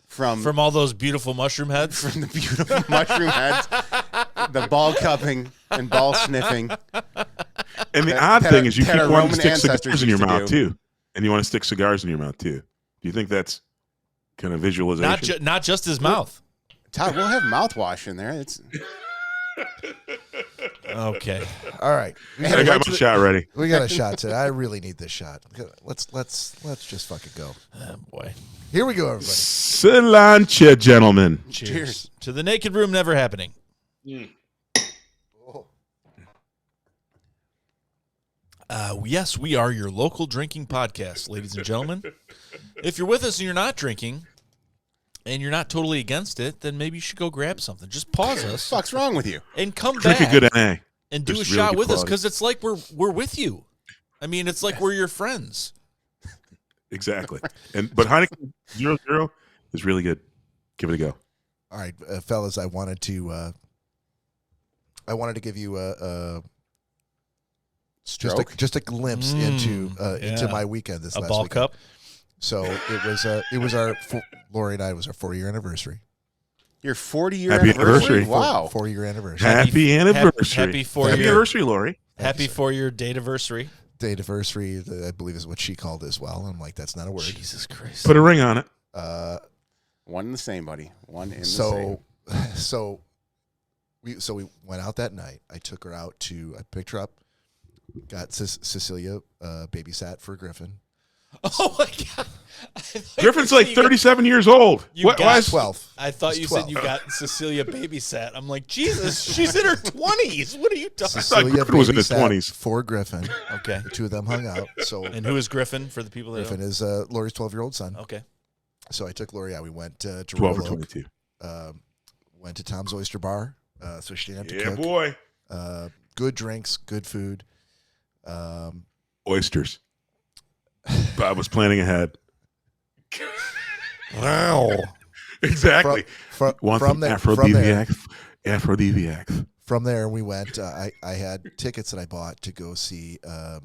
from all those beautiful mushroom heads, from the beautiful mushroom heads, the ball cupping and ball sniffing. And the odd thing is you keep wanting to stick cigars in your mouth, too. And you want to stick cigars in your mouth, too. Do you think that's kind of visualization? Not just his mouth. Todd, we'll have mouthwash in there. It's okay. All right. I got my shot ready. We got a shot today. I really need this shot. Let's just fucking go. Oh, boy. Here we go, everybody. Cilantro, gentlemen. Cheers. To the naked room never happening. Yes, we are your local drinking podcast, ladies and gentlemen. If you're with us and you're not drinking, and you're not totally against it, then maybe you should go grab something. Just pause us. What the fuck's wrong with you? And come Drink back a good NA. and do a shot with us, because it's like we're with you. I mean, it's like we're your friends. Exactly. But Heineken 00 is really good. Give it a go. All right, fellas, I wanted to give you just a glimpse into my weekend this last ball weekend. cup. So it was our Lori and I, it was our 4-year anniversary. Your 40-year Happy anniversary. anniversary. Wow. 4-year anniversary. Happy anniversary. Happy 4-year Happy anniversary, Lori. Happy 4-year date-iversary. Date-iversary, I believe is what she called it as well. I'm like, that's not a word. Jesus Christ. Put a ring on it. One in the same, buddy. One in the same. So we went out that night. I took her out I picked her up, got Cecilia babysat for Griffin. Oh my God! Griffin's like 37 years old. Why is 12? I thought you said you got Cecilia babysat. I'm like, Jesus, she's in her 20s. What are you talking? Cecilia Griffin was in his 20s. For Griffin. Okay. The two of them hung out. And who is Griffin for the people that Griffin don't? is Lori's 12-year-old son. Okay. So I took Lori out. We went to 12 or Royal Oak, 22. went to Tom's Oyster Bar, so she didn't have to cook. Boy. Good drinks, good food. Oysters. Bob was planning ahead. Wow. Exactly. From there, aphrodisiacs. From there, we went. I had tickets that I bought to go see a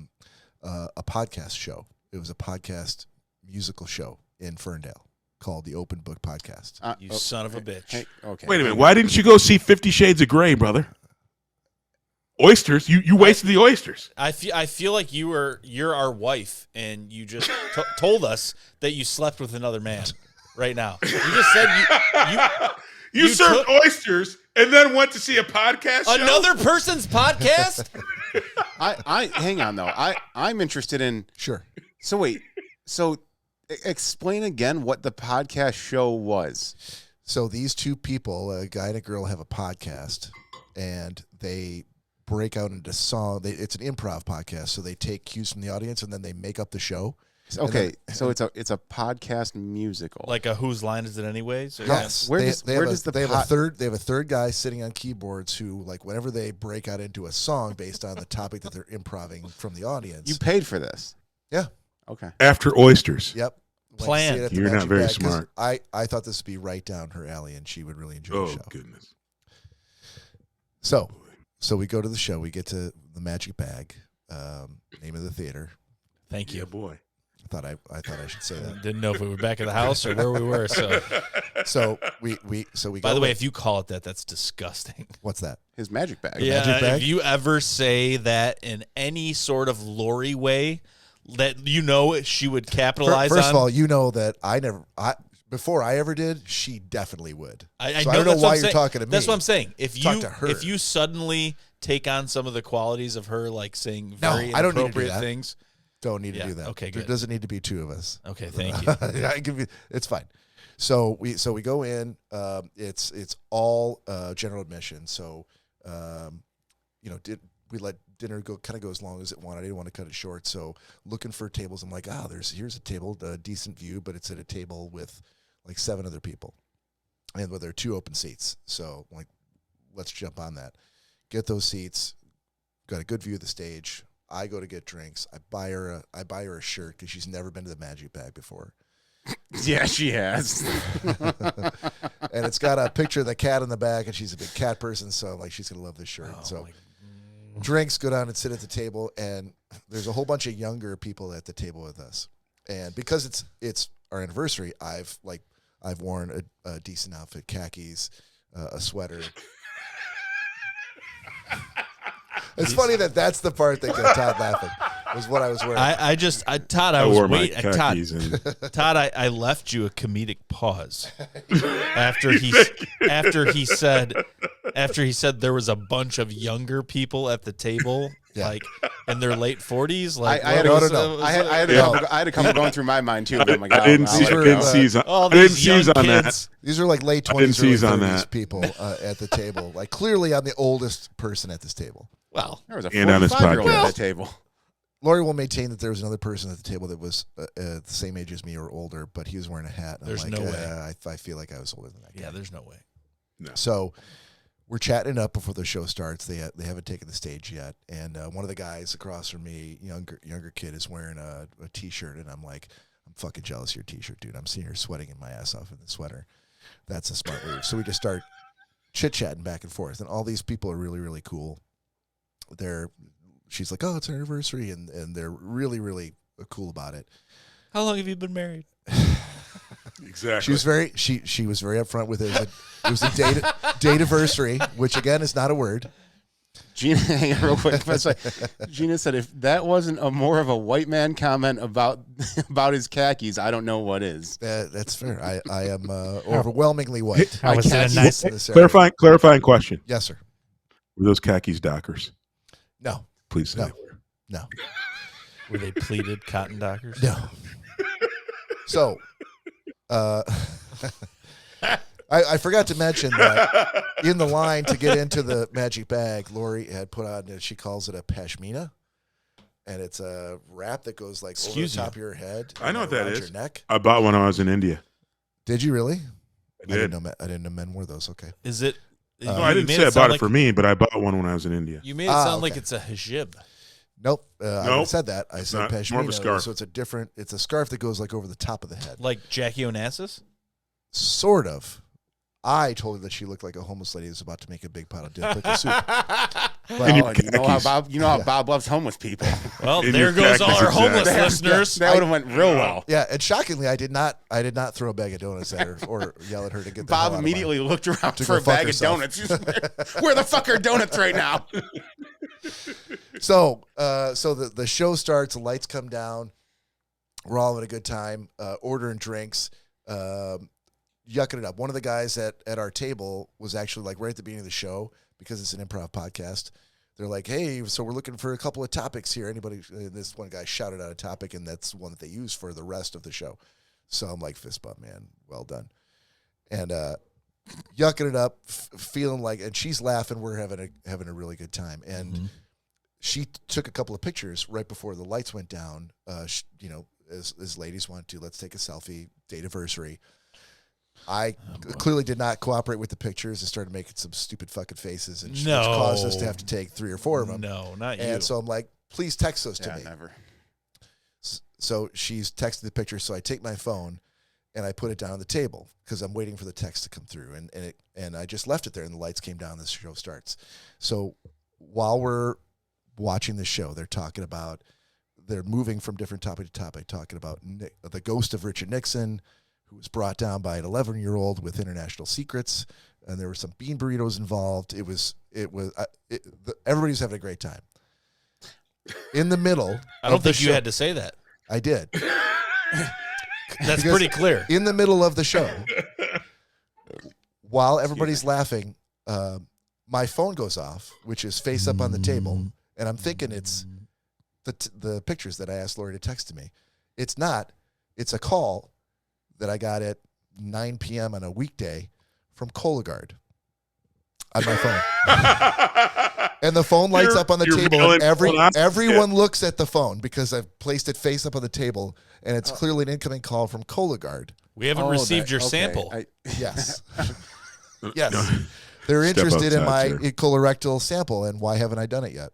podcast show. It was a podcast musical show in Ferndale called the Open Book Podcast. You son of a bitch. Hey, okay. Wait a minute. Why didn't you go see 50 Shades of Grey, brother? Oysters? You wasted the oysters. I feel like you're our wife, and you just told us that you slept with another man right now. You just said you served oysters and then went to see a podcast show? Another person's podcast? I hang on though. I'm interested in. Sure. So wait. So explain again what the podcast show was. So these two people, a guy and a girl, have a podcast, and they break out into song. It's an improv podcast, so they take cues from the audience and then they make up the show. Okay, so it's a podcast musical, like a Whose Line Is It Anyways? Yes. They have a third guy sitting on keyboards who, like, whenever they break out into a song based on the topic that they're improvising from the audience. You paid for this? Yeah. Okay. After oysters. Yep. Planned. You're not very smart. I thought this would be right down her alley, and she would really enjoy the show. Oh, goodness. So we go to the show. We get to the Magic Bag, name of the theater. Thank you. Yeah, boy. I thought I should say that. Didn't know if we were back at the house or where we were. So we by go the way, if you call it that, that's disgusting. What's that? his magic bag. Yeah, magic bag? if you ever say that in any sort of Lori way, that she would capitalize First on. of all, you know that before I ever did, she definitely would. I don't know that's what why I'm you're saying. talking to me. That's what I'm saying. Talk to her. If you suddenly take on some of the qualities of her, like saying No, very I don't need to do inappropriate that. things. Don't need to do that. Okay, There good. doesn't need to be two of us. Okay, thank you. It's fine. So we go in. It's all general admission. So we let dinner go as long as it wanted. I didn't want to cut it short. So looking for tables, I'm like, here's a table, a decent view, but it's at a table with like 7 other people, and there are 2 open seats. So I'm like, let's jump on that. Get those seats. Got a good view of the stage. I go to get drinks. I buy her a shirt because she's never been to the Magic Bag before. Yeah, she has. And it's got a picture of the cat in the back, and she's a big cat person, so like she's gonna love this shirt. Drinks, go down and sit at the table, and there's a whole bunch of younger people at the table with us. And because it's our anniversary, I've worn a decent outfit, khakis, a sweater. It's funny that's the part that got Todd laughing. Was what I was wearing. Todd, I wore was my waiting. khakis and Todd, I left you a comedic pause after he said there was a bunch of younger people at the table, like in their late 40s. Like I had a couple going through my mind too. But I'm like, I didn't seize on that. These are like late 20s, didn't seize early on 30s that. people at the table. Like clearly, I'm the oldest person at this table. Well, there was a And on this 45-year-old podcast. at the table. Lori will maintain that there was another person at the table that was the same age as me or older, but he was wearing a hat. And There's I'm like, no way. I feel like I was older than that guy. yeah, there's no way. No. So we're chatting it up before the show starts. They haven't taken the stage yet, and one of the guys across from me, younger kid, is wearing a T-shirt, and I'm like, I'm fucking jealous of your T-shirt, dude. I'm seeing her sweating in my ass off in the sweater. That's a smart move. So we just start chit-chatting back and forth, and all these people are really, really cool. She's like, oh, it's our anniversary, and they're really, really cool about it. How long have you been married? Exactly. She was very upfront with it. It was a date anniversary, which again is not a word. Gina, hang on real quick. Gina said, if that wasn't more of a white man comment about his khakis, I don't know what is. That's fair. I am overwhelmingly white. I was in a nice. In this area. Clarifying question. Yes, sir. Were those khakis Dockers? No. Please say. No. Were they pleated cotton Dockers? No. So, I forgot to mention that in the line to get into the Magic Bag, Lori had put on, she calls it a pashmina, and it's a wrap that goes like over the top of your head. I know what that around is. Your neck. I bought one when I was in India. Did you really? I did. I didn't know men wore those. Okay. Is it? No, I didn't say I bought it for me, but I bought one when I was in India. You made it sound like okay. it's a hijab. Nope. I Nope. said that. I said Not- pashmina. more of a scarf. So it's a scarf that goes like over the top of the head. Like Jackie Onassis? Sort of. I told her that she looked like a homeless lady who was about to make a big pot of pickle soup. And your you know how khakis. Bob loves homeless people. Well, In there your goes all khakis, our homeless exactly. listeners. That would have went real well. Yeah, and shockingly, I did not throw a bag of donuts at her or yell at her to get the hell Bob out of immediately looked around to for go a fuck bag herself. of donuts. Where the fuck are donuts right now? So the show starts, the lights come down, we're all having a good time, ordering drinks, yucking it up. One of the guys at our table was actually like right at the beginning of the show, because it's an improv podcast. They're like, hey, so we're looking for a couple of topics here. Anybody? This one guy shouted out a topic, and that's one that they use for the rest of the show. So I'm like, fist bump, man, well done. And yucking it up, feeling like, and she's laughing. We're having a really good time. And she took a couple of pictures right before the lights went down. As ladies want to, let's take a selfie, date anniversary. I clearly did not cooperate with the pictures and started making some stupid fucking faces, and which caused us to have to take 3 or 4 of them. No, not you. And so I'm like, please text those to me. Never. So she's texting the picture. So I take my phone and I put it down on the table because I'm waiting for the text to come through. And I just left it there, and the lights came down. The show starts. So while we're watching the show, they're moving from different topic to topic, talking about the ghost of Richard Nixon, who was brought down by an 11-year-old with international secrets, and there were some bean burritos involved. Everybody was having a great time. In the middle, I don't think you had to say that. I did. That's pretty clear. In the middle of the show, while everybody's laughing, my phone goes off, which is face up on the table, and I'm thinking it's the pictures that I asked Lori to text to me. It's not. It's a call that I got at 9 p.m. on a weekday from Cologuard on my phone. And the phone lights up on the table, and everyone looks at the phone because I've placed it face up on the table, and it's clearly an incoming call from Cologuard. We haven't received your sample. Yes. Yes. They're interested in my colorectal sample, and why haven't I done it yet?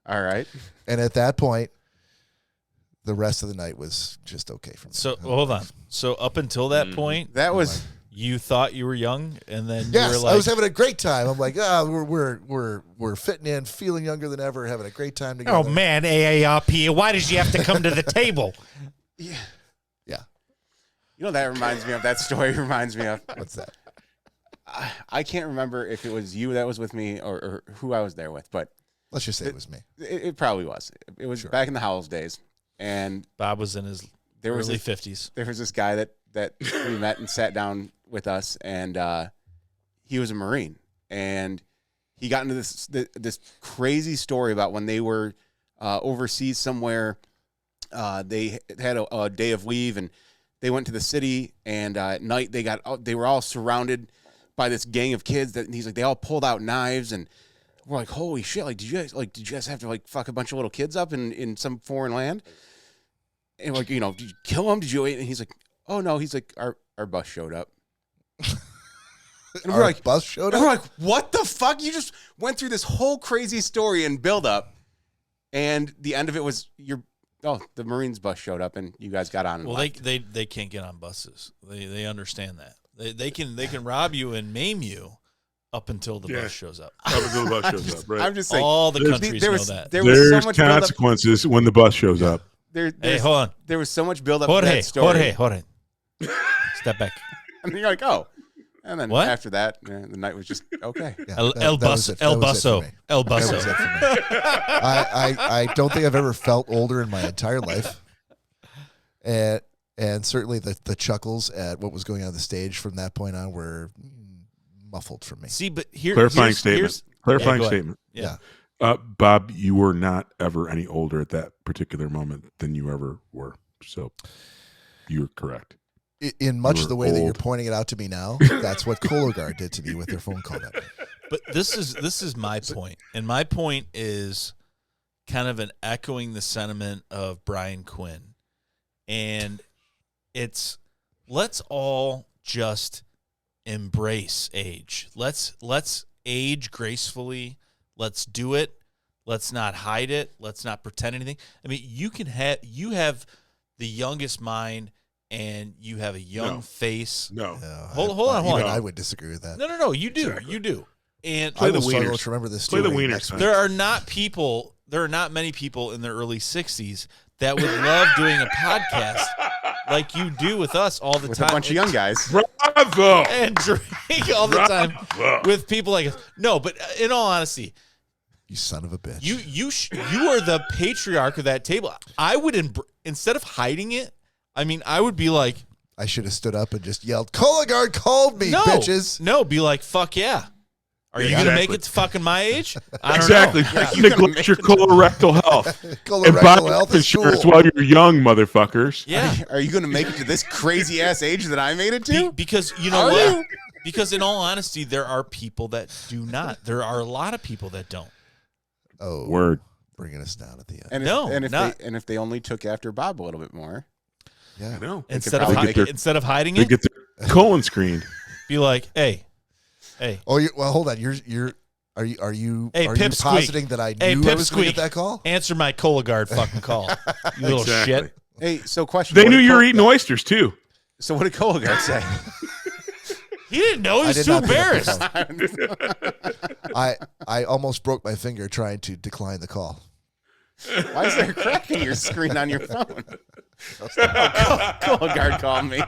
All right. And at that point, the rest of the night was just okay for me. So hold on. So up until that point, that was you thought you were young, and then yes, you were like, I was having a great time. I'm like, we're fitting in, feeling younger than ever, having a great time together. Oh man, AARP, why did you have to come to the table? Yeah. You know, that reminds me of that story. Reminds me of What's that? I can't remember if it was you that was with me or who I was there with, but let's just say it was me. It probably was. It was back in the Howells days, and Bob was in his early 50s. There was this guy that we met and sat down with us, and he was a Marine, and he got into this crazy story about when they were overseas somewhere. They had a day of leave, and they went to the city, and at night they were all surrounded by this gang of kids that he's like, they all pulled out knives, and we're like, holy shit, like did you guys have to like fuck a bunch of little kids up in some foreign land? And like, you know, did you kill them? Did you? And he's like, oh no, he's like, our bus showed up. And we're like, bus showed up? And we're like, what the fuck? You just went through this whole crazy story and build up, and the end of it was the Marines bus showed up and you guys got on. And left. They can't get on buses. They understand that. They can rob you and maim you up until the bus shows up. Up until the bus shows up, right? I'm just saying, all the countries know that. There's so much consequences when the bus shows up. Hey, hold on. There was so much build up to that story. Jorge. Step back. And you're like, oh. And then after that, the night was just okay. Yeah, El Busso. I don't think I've ever felt older in my entire life. And certainly the chuckles at what was going on the stage from that point on were muffled for me. See, but clarifying statement. Yeah. Bob, you were not ever any older at that particular moment than you ever were. So you're correct. In much the way that you're pointing it out to me now, that's what Cologuard did to me with their phone call that night. But this is my point. And my point is kind of an echoing the sentiment of Brian Quinn. And it's let's all just embrace age. Let's age gracefully. Let's do it. Let's not hide it. Let's not pretend anything. I mean, you have the youngest mind and you have a young face. No. Hold on. I would disagree with that. No. You do. Exactly. You do. And I will struggle to remember this story. Play the wieners. There are not many people in their early 60s that would love doing a podcast like you do with us all the with time. A bunch of young guys. Bravo! And drink all the time with people like us. No, but in all honesty, you son of a bitch. You are the patriarch of that table. I would, instead of hiding it, I would be like, I should have stood up and just yelled, Cologuard called me, bitches. No, be like, fuck yeah. Are you going to make it to fucking my age? Exactly. Neglect your colorectal health. Colorectal health insurance while you're young, motherfuckers. Yeah. Are you going to make it to this crazy ass age that I made it to? Because you know what? Because in all honesty, there are people that do not. There are a lot of people that don't. Oh, word. Bringing us down at the end. And if they only took after Bob a little bit more. Yeah. I know. Instead of hiding they it, get their colon screened. Be like, hey. Oh, well, hold on. Are you positing that I knew I was going to get that call? Answer my Cologuard fucking call. You little shit. Hey, so question. They knew you were eating oysters too. So what did Cologuard say? He didn't know. He was too embarrassed. I almost broke my finger trying to decline the call. Why is there a crack in your screen on your phone? Cologuard called me.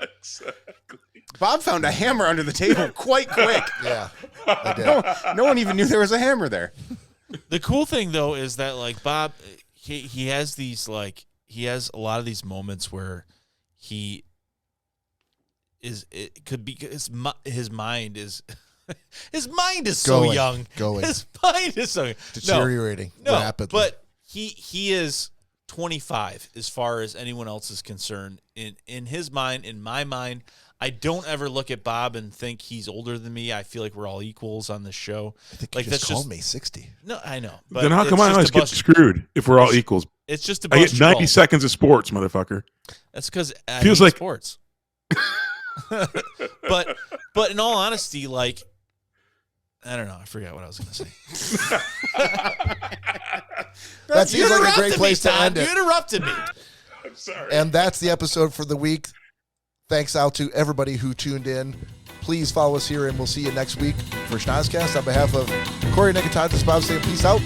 Exactly. Bob found a hammer under the table quite quick. Yeah, I did. No one even knew there was a hammer there. The cool thing though is that like Bob, he has these like he has a lot of these moments where he is it could be his mind is his mind is so young. His mind is so young. Deteriorating rapidly. But he is 25 as far as anyone else is concerned. In his mind, in my mind, I don't ever look at Bob and think he's older than me. I feel like we're all equals on this show. I think like you just called me 60. No, I know. But then how come I always get screwed if we're all equals? It's just a I get 90 seconds of sports, motherfucker. That's because I feels hate like sports. but in all honesty, like I don't know. I forgot what I was going to say. That seems like a great place to end it. You interrupted me. I'm sorry. And that's the episode for the week. Thanks out to everybody who tuned in. Please follow us here, and we'll see you next week for Schnozzcast. On behalf of Cory, Nick, and Todd, this is Bob saying peace out.